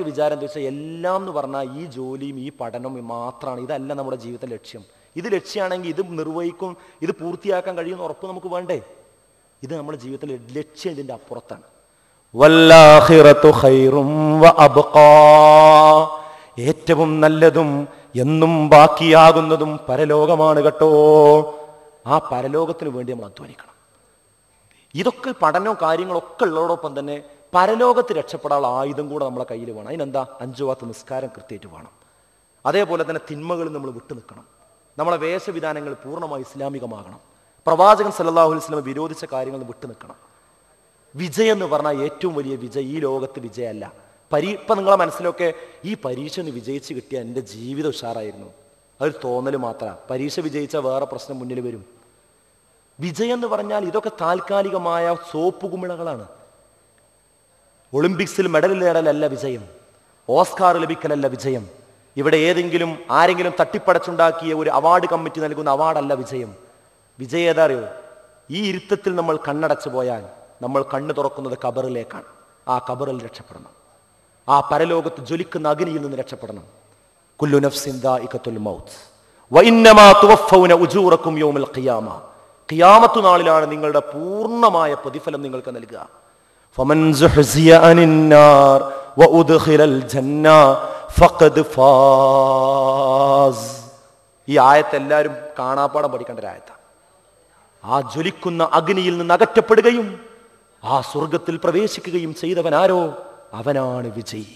വിചാരം എന്താ വെച്ചാൽ എല്ലാം എന്ന് പറഞ്ഞാൽ ഈ ജോലിയും ഈ പഠനവും മാത്രമാണ്, ഇതല്ല നമ്മുടെ ജീവിതത്തിലെ ലക്ഷ്യം. ഇത് ലക്ഷ്യമാണെങ്കിൽ ഇത് നിർവഹിക്കും, ഇത് പൂർത്തിയാക്കാൻ കഴിയുന്ന ഉറപ്പ് നമുക്ക് വേണ്ടേ? ഇത് നമ്മുടെ ജീവിതത്തിലെ ലക്ഷ്യം ഇതിൻ്റെ അപ്പുറത്താണ്. വല്ലാഖിറതു ഖൈറും വഅബ്ഖാ, ഏറ്റവും നല്ലതും എന്നും ബാക്കിയാകുന്നതും പരലോകമാണ് കേട്ടോ. ആ പരലോകത്തിന് വേണ്ടി നമ്മൾ അധ്വാനിക്കണം. ഇതൊക്കെ പഠനവും കാര്യങ്ങളൊക്കെ ഉള്ളതോടൊപ്പം തന്നെ പരലോകത്ത് രക്ഷപ്പെടാനുള്ള ആയുധം കൂടെ നമ്മളെ കയ്യിൽ വേണം. അതിനെന്താ? 5 വക്ത് നിസ്കാരം കൃത്യമായിട്ട് വേണം. അതേപോലെ തന്നെ തിന്മകളിൽ നമ്മൾ വിട്ടു നിൽക്കണം. നമ്മളെ വേഷവിധാനങ്ങൾ പൂർണ്ണമായി ഇസ്ലാമികമാകണം. പ്രവാചകൻ സല്ലല്ലാഹു അലൈഹി വസല്ലം വിരോധിച്ച കാര്യങ്ങൾ വിട്ടു നിൽക്കണം. വിജയം എന്ന് പറഞ്ഞാൽ ഏറ്റവും വലിയ വിജയം ഈ ലോകത്ത് വിജയമല്ല. ഇപ്പം നിങ്ങളെ മനസ്സിലൊക്കെ ഈ പരീക്ഷ ഒന്ന് വിജയിച്ച് കിട്ടിയാൽ എൻ്റെ ജീവിതം ഉഷാറായിരുന്നു, അതൊരു തോന്നൽ മാത്രമാണ്. പരീക്ഷ വിജയിച്ചാൽ വേറെ പ്രശ്നം മുന്നിൽ വരും. വിജയം എന്ന് പറഞ്ഞാൽ ഇതൊക്കെ താൽക്കാലികമായ സോപ്പ് കുമിളകളാണ്. ഒളിമ്പിക്സിൽ മെഡൽ നേടലല്ല വിജയം, ഓസ്കാർ ലഭിക്കലല്ല വിജയം. ഇവിടെ ഏതെങ്കിലും ആരെങ്കിലും തട്ടിപ്പടച്ചുണ്ടാക്കിയ ഒരു അവാർഡ് കമ്മിറ്റി നൽകുന്ന അവാർഡല്ല വിജയം. വിജയം ഏതാ അറിയോ? ഈ ഇരുത്തത്തിൽ നമ്മൾ കണ്ണടച്ചു പോയാൽ നമ്മൾ കണ്ണ് തുറക്കുന്നത് ഖബറിലേക്കാണ്. ആ ഖബറിൽ രക്ഷപ്പെടണം. ആ പരലോകത്ത് ജ്വലിക്കുന്ന അഗ്നിയിൽ നിന്ന് രക്ഷപ്പെടണം. കുല്ലു നഫ്സിൻ ദാഇഖത്തുൽ മൗത്ത് വഇന്നമാ തുവഫൗന ഉജൂറക്കും യൗമൽ ഖിയാമ, ഖിയാമത്ത് നാളിലാണ് നിങ്ങളുടെ പൂർണ്ണമായ പ്രതിഫലം നിങ്ങൾക്ക് നൽകുക. ഫമൻ സുഹ്സിയ അനിന്നാർ വഉദ്ഖിലൽ ജന്ന ഫഖദ് ഫാസ്. ഈ ആയത്ത് എല്ലാവരും കാണാപ്പാടം പഠിക്കേണ്ട ഒരു ആയത്താണ്. ആ ജ്വലിക്കുന്ന അഗ്നിയിൽ നിന്ന് അകറ്റപ്പെടുകയും ആ സ്വർഗത്തിൽ പ്രവേശിക്കുകയും ചെയ്തവൻ ആരോ അവനാണ് വിജയി.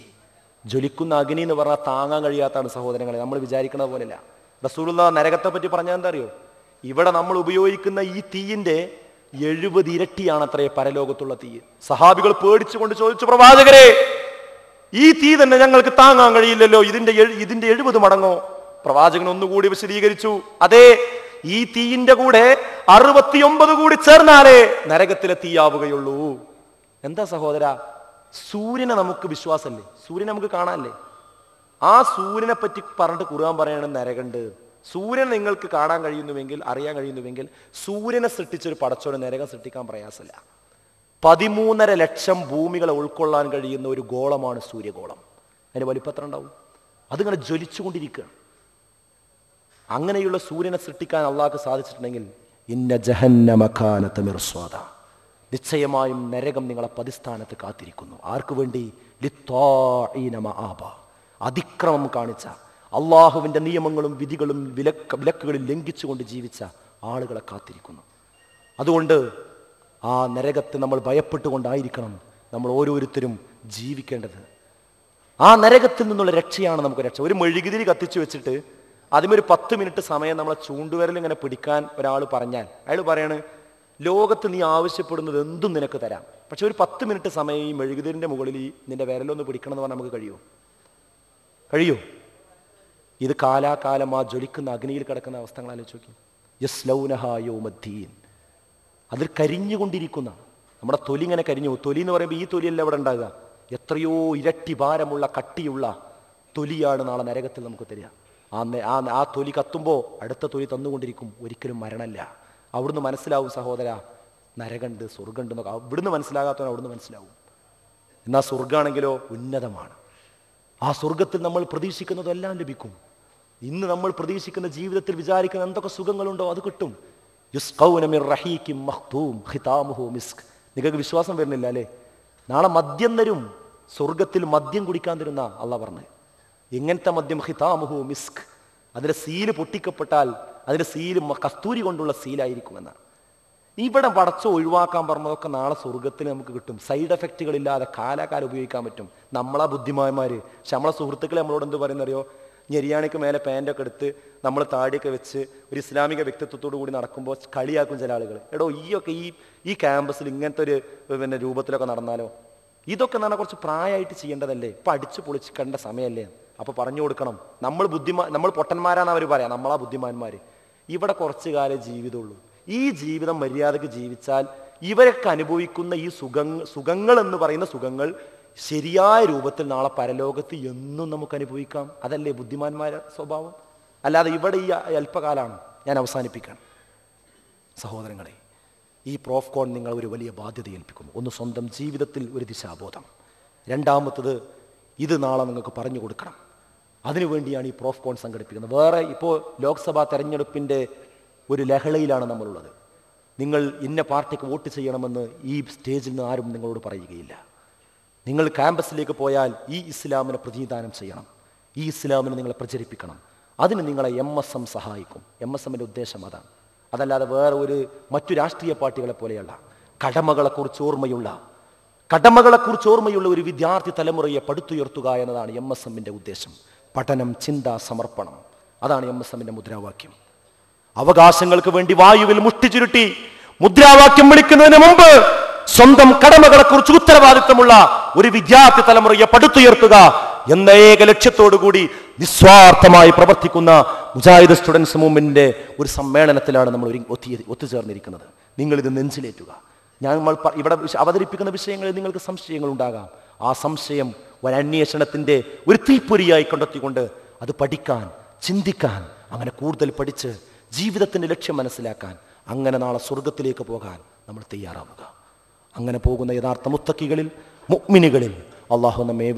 ജ്വലിക്കുന്ന അഗ്നി എന്ന് പറഞ്ഞാൽ താങ്ങാൻ കഴിയാത്താണ് സഹോദരങ്ങളെ, നമ്മൾ വിചാരിക്കുന്നത് പോലെയല്ല. റസൂലുള്ളാഹി നരകത്തെ പറ്റി പറഞ്ഞാൽ എന്താ അറിയോ? ഇവിടെ നമ്മൾ ഉപയോഗിക്കുന്ന ഈ തീയിന്റെ 70 ഇരട്ടിയാണ് അത്രേ പരലോകത്തുള്ള തീ. സഹാബികൾ പേടിച്ചുകൊണ്ട് ചോദിച്ചു, പ്രവാചകരെ, ഈ തീ തന്നെ ഞങ്ങൾക്ക് താങ്ങാൻ കഴിയില്ലല്ലോ, ഇതിന്റെ 70 മടങ്ങോ? പ്രവാചകൻ ഒന്നുകൂടി വിശദീകരിച്ചു, അതെ, ഈ തീയിന്റെ കൂടെ 69 കൂടി ചേർന്നാലേ നരകത്തിലെ തീയാവുകയുള്ളൂ. എന്താ സഹോദര, സൂര്യനെ നമുക്ക് വിശ്വാസമല്ലേ? സൂര്യനെ നമുക്ക് കാണാനല്ലേ? ആ സൂര്യനെ പറ്റി പറഞ്ഞിട്ട് ഖുർആൻ പറയാണ് നരകണ്ട്. സൂര്യൻ നിങ്ങൾക്ക് കാണാൻ കഴിയുന്നുവെങ്കിൽ, അറിയാൻ കഴിയുന്നുവെങ്കിൽ, സൂര്യനെ സൃഷ്ടിച്ചൊരു പടച്ചോനെ നരകം സൃഷ്ടിക്കാൻ പ്രയാസമില്ല. 13.5 ലക്ഷം ഭൂമികളെ ഉൾക്കൊള്ളാൻ കഴിയുന്ന ഒരു ഗോളമാണ് സൂര്യഗോളം. അതിന് വലിപ്പത്ര ഉണ്ടാവും. അതിങ്ങനെ ജ്വലിച്ചുകൊണ്ടിരിക്കുകയാണ്. അങ്ങനെയുള്ള സൂര്യനെ സൃഷ്ടിക്കാൻ അള്ളാഹ്ക്ക് സാധിച്ചിട്ടുണ്ടെങ്കിൽ ഇന്ന ജഹന്നമ കാനത മിർസ്വാദ, നിശ്ചയമായും നരകം നിങ്ങളെ പതിസ്ഥാനത്ത് കാത്തിരിക്കുന്നു. ആർക്കു വേണ്ടി? ലിത്വാഇന മആബ, അതിക്രമം കാണിച്ച, അള്ളാഹുവിൻ്റെ നിയമങ്ങളും വിധികളും വിലക്കുകളും ലംഘിച്ചുകൊണ്ട് ജീവിച്ച ആളുകളെ കാത്തിരിക്കുന്നു. അതുകൊണ്ട് ആ നരകത്തെ നമ്മൾ ഭയപ്പെട്ടുകൊണ്ടായിരിക്കണം നമ്മൾ ഓരോരുത്തരും ജീവിക്കേണ്ടത്. ആ നരകത്തിൽ നിന്നുള്ള രക്ഷയാണ് നമുക്ക് രക്ഷ. ഒരു മെഴുകുതിരി കത്തിച്ചു വെച്ചിട്ട് അതിമൊരു 10 മിനിറ്റ് സമയം നമ്മളെ ചൂണ്ടുവിരൽ ഇങ്ങനെ പിടിക്കാൻ ഒരാൾ പറഞ്ഞാൽ അയാൾ പറയാണ്, ലോകത്ത് നീ ആവശ്യപ്പെടുന്നത് എന്തും നിനക്ക് തരാം, പക്ഷെ ഒരു 10 മിനിറ്റ് സമയം ഈ മെഴുകുതിരിൻ്റെ മുകളിൽ നിന്റെ വിരലൊന്ന് പിടിക്കണം എന്ന് പറഞ്ഞാൽ നമുക്ക് കഴിയോ? ഇത് കാലാകാലം ആ ജ്വലിക്കുന്ന അഗ്നിയിൽ കിടക്കുന്ന അവസ്ഥകൾ ആലോചിച്ച് നോക്കി. യസ്ലൗനഹാ യൗമദ്ദീൻ, അതിൽ കരിഞ്ഞുകൊണ്ടിരിക്കുന്ന നമ്മുടെ തൊലി ഇങ്ങനെ കരിഞ്ഞു. തൊലി എന്ന് പറയുമ്പോൾ ഈ തൊലിയല്ല ഇവിടെ ഉണ്ടാകുക, എത്രയോ ഇരട്ടി ഭാരമുള്ള കട്ടിയുള്ള തൊലിയാണ് നാളെ നരകത്തിൽ നമുക്ക് തരിക. ആ തൊലി കത്തുമ്പോൾ അടുത്ത തൊലി തന്നുകൊണ്ടിരിക്കും. ഒരിക്കലും മരണമില്ല. അവിടുന്ന് മനസ്സിലാവും സഹോദര, നരകണ്ട് സ്വർഗമുണ്ട് എന്നൊക്കെ അവിടുന്ന് മനസ്സിലാകാത്തവൻ അവിടുന്ന് മനസ്സിലാവും. എന്നാൽ സ്വർഗമാണെങ്കിലോ ഉന്നതമാണ്. ആ സ്വർഗത്തിൽ നമ്മൾ പ്രതീക്ഷിക്കുന്നതെല്ലാം ലഭിക്കും. ഇന്ന് നമ്മൾ പ്രതീക്ഷിക്കുന്ന ജീവിതത്തിൽ വിചാരിക്കുന്ന എന്തൊക്കെ സുഖങ്ങളുണ്ടോ അത് കിട്ടും. യുസ്ഖൗന മിർ റഹീഖിൻ മഖ്തൂം ഖിതാമുഹു മിസ്ക്. നിങ്ങൾക്ക് വിശ്വാസം വരുന്നില്ല അല്ലേ? നാളെ മദ്യം തരും, സ്വർഗത്തിൽ മദ്യം കുടിക്കാൻ തരുന്ന അള്ളാഹ് പറഞ്ഞു. എങ്ങനത്തെ മദ്യം? ഖിതാമുഹു മിസ്ക്. അതിൻ്റെ സീല് പൊട്ടിക്കപ്പെട്ടാൽ അതിൻ്റെ സീല് കസ്തൂരി കൊണ്ടുള്ള സീലായിരിക്കുമെന്നാണ്. ഇവിടെ പടച്ചോ ഒഴിവാക്കാൻ പറഞ്ഞതൊക്കെ നാളെ സ്വർഗത്തിൽ നമുക്ക് കിട്ടും. സൈഡ് എഫക്റ്റുകളില്ലാതെ കാലാകാലം ഉപയോഗിക്കാൻ പറ്റും. നമ്മളാ ബുദ്ധിമാന്മാർ. പക്ഷെ നമ്മളെ സുഹൃത്തുക്കളെ നമ്മളോട് എന്ത് പറയുന്നറിയോ? ഞെരിയാണിക്ക് മേലെ പാൻറ്റൊക്കെ എടുത്ത് നമ്മൾ താടിയൊക്കെ വെച്ച് ഒരു ഇസ്ലാമിക വ്യക്തിത്വത്തോടു കൂടി നടക്കുമ്പോൾ കളിയാക്കും ചില ആളുകൾ. എടോ, ഈ ക്യാമ്പസിൽ ഇങ്ങനത്തെ ഒരു രൂപത്തിലൊക്കെ നടന്നാലോ? ഇതൊക്കെ എന്ന് പറഞ്ഞാൽ കുറച്ച് പ്രായമായിട്ട് ചെയ്യേണ്ടതല്ലേ? ഇപ്പം അടിച്ചു പൊളിച്ച് കണ്ട സമയമല്ലേ? അപ്പോൾ പറഞ്ഞു കൊടുക്കണം, നമ്മൾ പൊട്ടന്മാരാണെന്ന് അവർ പറയാം, നമ്മളാ ബുദ്ധിമാന്മാർ. ഇവിടെ കുറച്ച് കാലം ജീവിതമുള്ളൂ. ഈ ജീവിതം മര്യാദക്ക് ജീവിച്ചാൽ ഇവരൊക്കെ അനുഭവിക്കുന്ന ഈ സുഖങ്ങൾ എന്ന് പറയുന്ന സുഖങ്ങൾ ശരിയായ രൂപത്തിൽ നാളെ പരലോകത്ത് എന്നും നമുക്ക് അനുഭവിക്കാം. അതല്ലേ ബുദ്ധിമാന്മാരുടെ സ്വഭാവം? അല്ലാതെ ഇവിടെ ഈ അല്പകാലമാണ്. ഞാൻ അവസാനിപ്പിക്കണം സഹോദരങ്ങളെ. ഈ പ്രോഫ്കോൺ നിങ്ങൾ ഒരു വലിയ ബാധ്യത ഏൽപ്പിക്കുന്നു. ഒന്ന്, സ്വന്തം ജീവിതത്തിൽ ഒരു ദിശാബോധം. രണ്ടാമത്തത്, ഇത് നാളെ നിങ്ങൾക്ക് പറഞ്ഞു കൊടുക്കണം. അതിനുവേണ്ടിയാണ് ഈ പ്രോഫ് കോൺ സംഘടിപ്പിക്കുന്നത്. വേറെ ഇപ്പോൾ ലോക്സഭാ തെരഞ്ഞെടുപ്പിൻ്റെ ഒരു ലഹളയിലാണ് നമ്മളുള്ളത്. നിങ്ങൾ ഇന്ന പാർട്ടിക്ക് വോട്ട് ചെയ്യണമെന്ന് ഈ സ്റ്റേജിൽ നിന്ന് ആരും നിങ്ങളോട് പറയുകയില്ല. നിങ്ങൾ ക്യാമ്പസിലേക്ക് പോയാൽ ഈ ഇസ്ലാമിനെ പ്രതിനിധാനം ചെയ്യണം, ഈ ഇസ്ലാമിനെ നിങ്ങൾ പ്രചരിപ്പിക്കണം. അതിന് നിങ്ങളെ MSM സഹായിക്കും. MSMൻ്റെ ഉദ്ദേശം അതാണ്. അതല്ലാതെ വേറെ മറ്റു രാഷ്ട്രീയ പാർട്ടികളെ പോലെയല്ല. കടമകളെക്കുറിച്ച് ഓർമ്മയുള്ള ഒരു വിദ്യാർത്ഥി തലമുറയെ പടുത്തുയർത്തുക എന്നതാണ് MSMൻ്റെ ഉദ്ദേശം. പഠനം, ചിന്ത, സമർപ്പണം, അതാണ് MSMൻ്റെ മുദ്രാവാക്യം. അവകാശങ്ങൾക്ക് വേണ്ടി വായുവിൽ മുഷ്ടി ചുരുട്ടി മുദ്രാവാക്യം വിളിക്കുന്നതിന് മുമ്പ് സ്വന്തം കടമകളെക്കുറിച്ച് ഉത്തരവാദിത്വമുള്ള ഒരു വിദ്യാർത്ഥി തലമുറയെ പടുത്തുയർത്തുക എന്ന ഏക ലക്ഷ്യത്തോടുകൂടി നിസ്വാർത്ഥമായി പ്രവർത്തിക്കുന്ന മുജാഹിദ് സ്റ്റുഡൻസ് മൂവ്മെന്റിന്റെ ഒരു സമ്മേളനത്തിലാണ് നമ്മൾ ഒത്തുചേർന്നിരിക്കുന്നത്. നിങ്ങളിത് നെഞ്ചിലേറ്റുക. ഞങ്ങൾ ഇവിടെ അവതരിപ്പിക്കുന്ന വിഷയങ്ങളിൽ നിങ്ങൾക്ക് സംശയങ്ങൾ ഉണ്ടാകാം. ആ സംശയം ഒരന്വേഷണത്തിന്റെ ഒരു തീപ്പൊരിയായി കണ്ടെത്തിക്കൊണ്ട് അത് പഠിക്കാൻ, ചിന്തിക്കാൻ, അങ്ങനെ കൂടുതൽ പഠിച്ച് ജീവിതത്തിന്റെ ലക്ഷ്യം മനസ്സിലാക്കാൻ, അങ്ങനെ നാളെ സ്വർഗത്തിലേക്ക് പോകാൻ നമ്മൾ തയ്യാറാവുക. അങ്ങനെ പോകുന്ന യഥാർത്ഥ മുത്തക്കികളിൽ, മുഅ്മിനുകളിൽ അല്ലാഹു നമ്മെ